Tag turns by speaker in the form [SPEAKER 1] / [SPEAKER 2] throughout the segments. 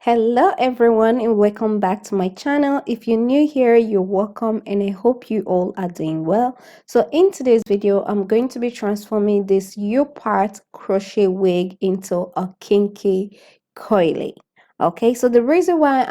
[SPEAKER 1] Hello everyone and welcome back to my channel. If you're new here, you're welcome and I hope you all are doing well. So in today's video, I'm going to be transforming this U-part crochet wig into a kinky coily. Okay, so the reason why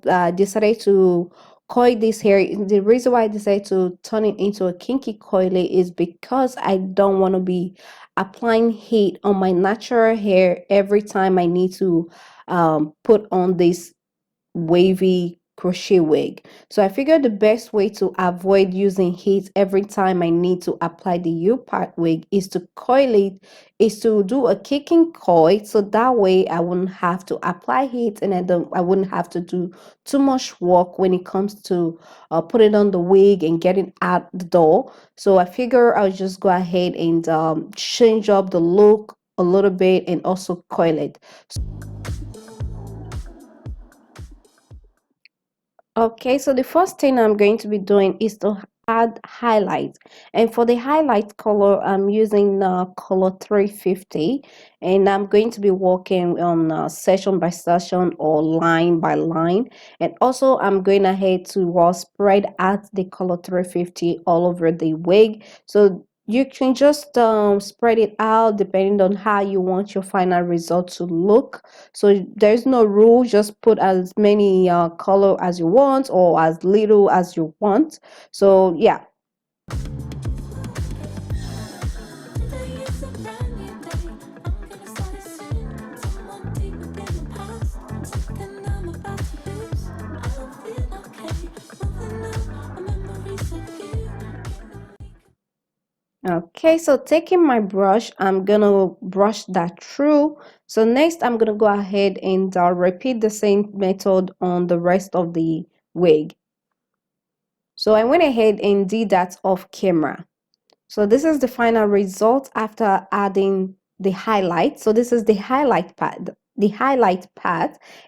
[SPEAKER 1] I decided to coil this hair, the reason why I decided to turn it into a kinky coily is because I don't want to be applying heat on my natural hair every time I need to put on this wavy crochet wig. So I figured the best way to avoid using heat every time I need to apply the U-part wig is to coil it, is to do a kicking coil, so that way I wouldn't have to apply heat and I wouldn't have to do too much work when it comes to put it on the wig and get it out the door. So I figure I'll just go ahead and change up the look a little bit and also coil it. Okay, so the first thing I'm going to be doing is to add highlight, and for the highlight color I'm using color 350, and I'm going to be working on section by section or line by line, and also I'm going ahead to spread out the color 350 all over the wig. So you can just spread it out depending on how you want your final result to look. So there's no rule, just put as many color as you want or as little as you want. So yeah. Okay, so taking my brush, I'm gonna brush that through. So next I'm gonna go ahead and repeat the same method on the rest of the wig. So I went ahead and did that off camera. So this is the final result after adding the highlight. So this is the highlight part,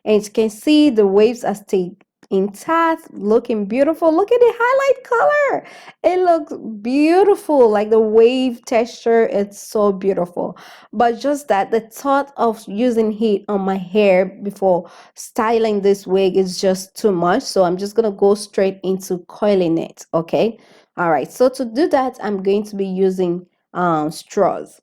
[SPEAKER 1] and you can see the waves are still intact, looking beautiful. Look at the highlight color. It looks beautiful, like the wave texture. It's so beautiful. But just that the thought of using heat on my hair before styling this wig is just too much. So I'm just gonna go straight into coiling it. Okay. All right, so to do that, I'm going to be using straws.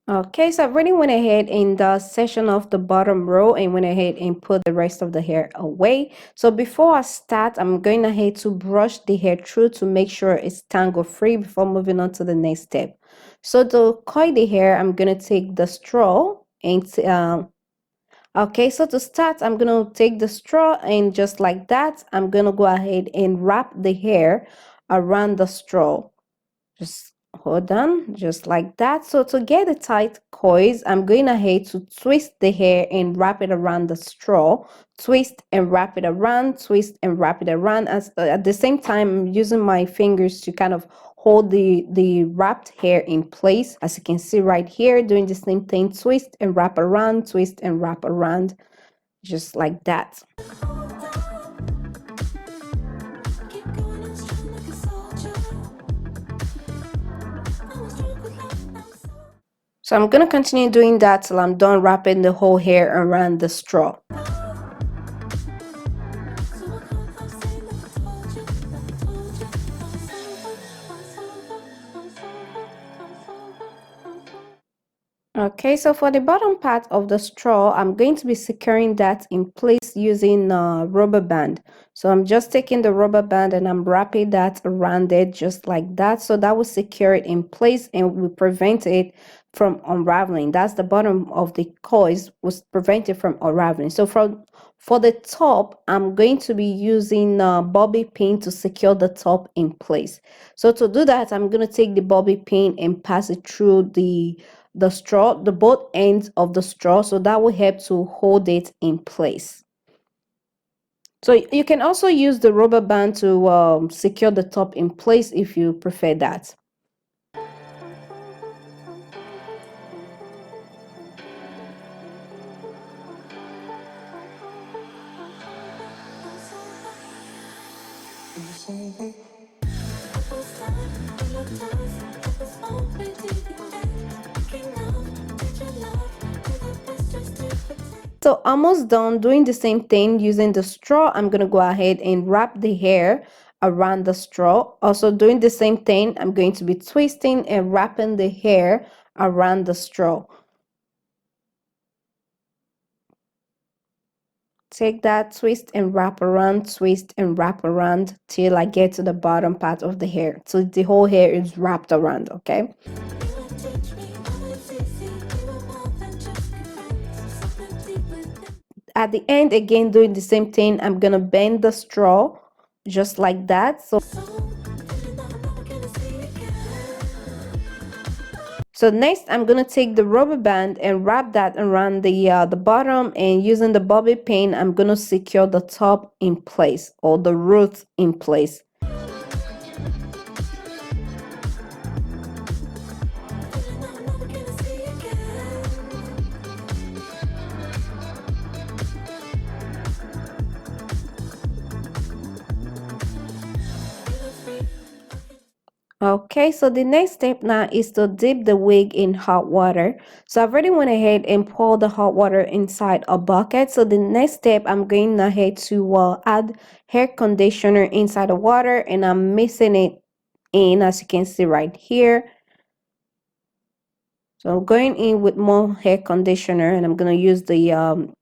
[SPEAKER 1] Okay, so I've already went ahead and section off the bottom row and went ahead and put the rest of the hair away. So before I start, I'm going ahead to brush the hair through to make sure it's tangle free before moving on to the next step. So to coil the hair, I'm going to take the straw and okay, so to start, I'm going to take the straw and just like that, I'm going to go ahead and wrap the hair around the straw. Just hold on, just like that. So to get the tight coils, I'm going ahead to twist the hair and wrap it around the straw. Twist and wrap it around, twist and wrap it around. At the same time, I'm using my fingers to kind of hold the wrapped hair in place. As you can see right here, doing the same thing, twist and wrap around, twist and wrap around, just like that. So I'm going to continue doing that till I'm done wrapping the whole hair around the straw. Okay, so for the bottom part of the straw, I'm going to be securing that in place using a rubber band. So I'm just taking the rubber band and I'm wrapping that around it just like that. So that will secure it in place and will prevent it from unraveling. That's the bottom of the coils, was prevented from unraveling. So for the top, I'm going to be using a bobby pin to secure the top in place. So to do that, I'm going to take the bobby pin and pass it through the straw, the both ends of the straw, so that will help to hold it in place. So you can also use the rubber band to secure the top in place if you prefer that. So almost done. Doing the same thing using the straw, I'm gonna go ahead and wrap the hair around the straw. Also doing the same thing, I'm going to be twisting and wrapping the hair around the straw. Take that, twist and wrap around, twist and wrap around till I get to the bottom part of the hair, so the whole hair is wrapped around. Okay, at the end again doing the same thing, I'm gonna bend the straw just like that. So next I'm gonna take the rubber band and wrap that around the bottom, and using the bobby pin I'm gonna secure the top in place, or the roots in place. Okay, so the next step now is to dip the wig in hot water. So I've already went ahead and poured the hot water inside a bucket. So the next step, I'm going ahead to add hair conditioner inside the water, and I'm mixing it in, as you can see right here. So I'm going in with more hair conditioner, and I'm going to use the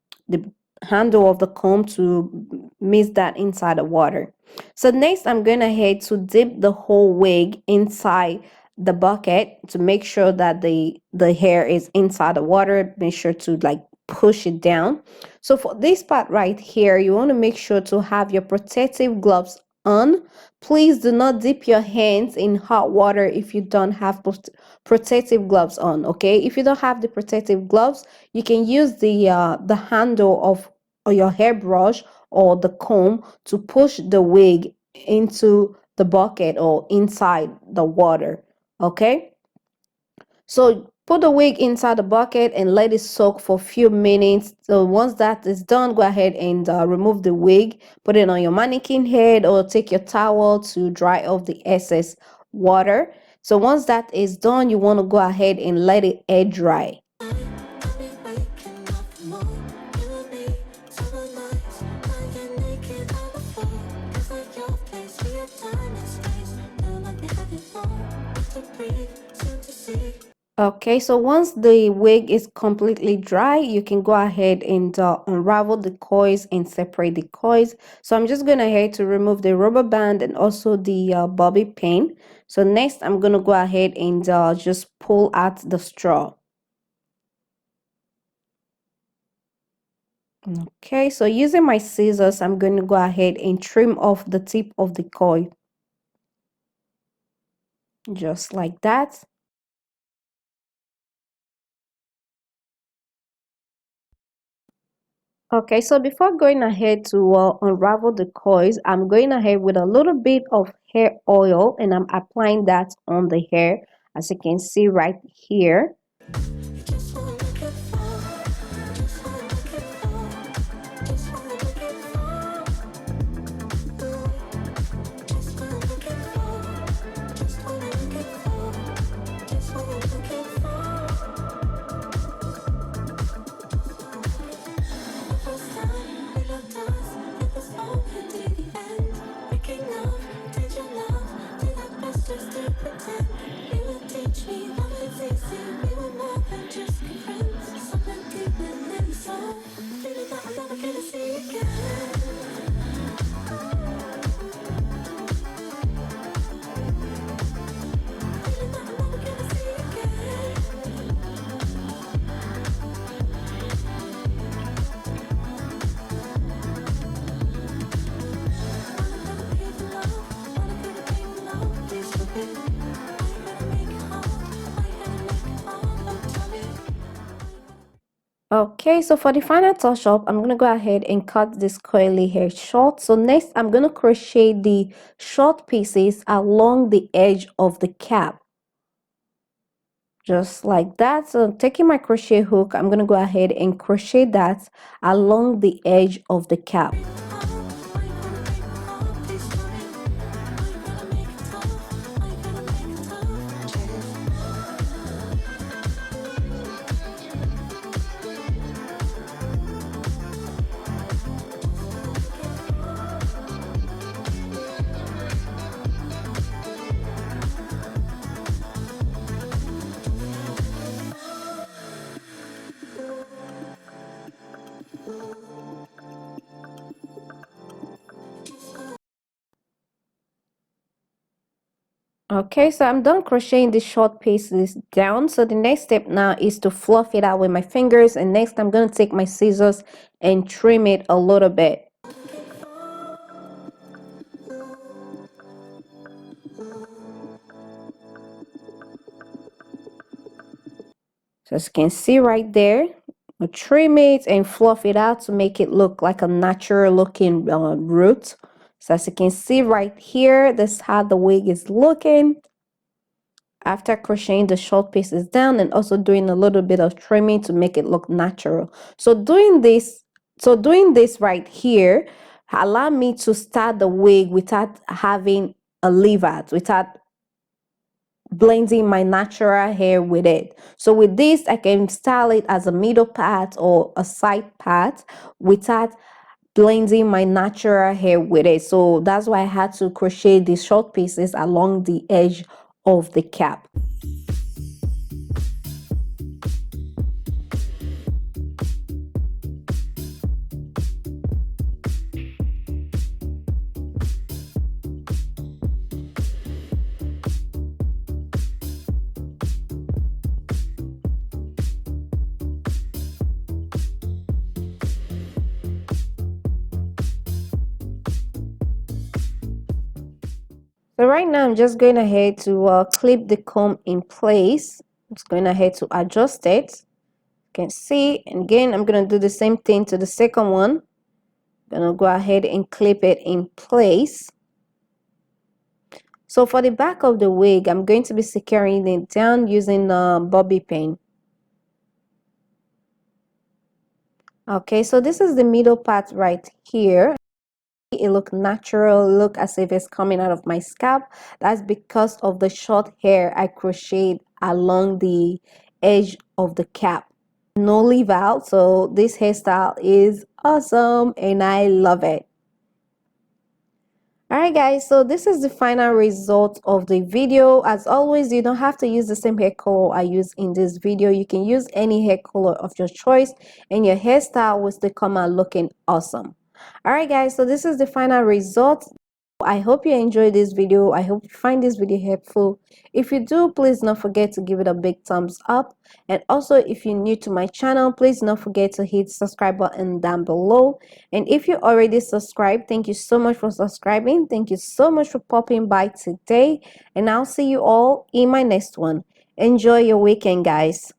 [SPEAKER 1] handle of the comb to mix that inside the water. So next I'm going ahead to dip the whole wig inside the bucket to make sure that the hair is inside the water. Make sure to like push it down. So for this part right here, you want to make sure to have your protective gloves on. Please do not dip your hands in hot water if you don't have protective gloves on. Okay, if you don't have the protective gloves, you can use the handle of your hairbrush or the comb to push the wig into the bucket or inside the water. Okay, so put the wig inside the bucket and let it soak for a few minutes. So once that is done, go ahead and remove the wig, put it on your mannequin head, or take your towel to dry off the excess water. So once that is done, you want to go ahead and let it air dry. Okay, so once the wig is completely dry, you can go ahead and unravel the coils and separate the coils. So I'm just going ahead to remove the rubber band and also the bobby pin. So next I'm going to go ahead and just pull out the straw. Okay, so using my scissors, I'm going to go ahead and trim off the tip of the coil. Just like that. Okay, so before going ahead to unravel the coils, I'm going ahead with a little bit of hair oil, and I'm applying that on the hair, as you can see right here. Okay, so for the final touch up, I'm gonna go ahead and cut this curly hair short. So next I'm gonna crochet the short pieces along the edge of the cap, just like that. So taking my crochet hook, I'm gonna go ahead and crochet that along the edge of the cap. Okay, so I'm done crocheting the short pieces down. So the next step now is to fluff it out with my fingers, and next I'm going to take my scissors and trim it a little bit. So as you can see right there, I trim it and fluff it out to make it look like a natural looking root. So as you can see right here, this is how the wig is looking after crocheting the short pieces down and also doing a little bit of trimming to make it look natural. So doing this right here allow me to start the wig without having a leave out, without blending my natural hair with it. So with this, I can style it as a middle part or a side part without blending my natural hair with it. So that's why I had to crochet these short pieces along the edge of the cap. So right now I'm just going ahead to clip the comb in place. I'm just going ahead to adjust it. You can see, and again I'm going to do the same thing to the second one. I'm going to go ahead and clip it in place. So for the back of the wig, I'm going to be securing it down using bobby pin. Okay, so this is the middle part right here. It look natural, look as if it's coming out of my scalp. That's because of the short hair I crocheted along the edge of the cap. No leave out, so this hairstyle is awesome and I love it. Alright guys, so this is the final result of the video. As always, you don't have to use the same hair color I use in this video. You can use any hair color of your choice and your hairstyle will still come out looking awesome. Alright guys, so this is the final result. I hope you enjoyed this video. I hope you find this video helpful. If you do, please don't forget to give it a big thumbs up. And also, if you're new to my channel, please don't forget to hit subscribe button down below. And if you already subscribed, thank you so much for subscribing. Thank you so much for popping by today. And I'll see you all in my next one. Enjoy your weekend, guys.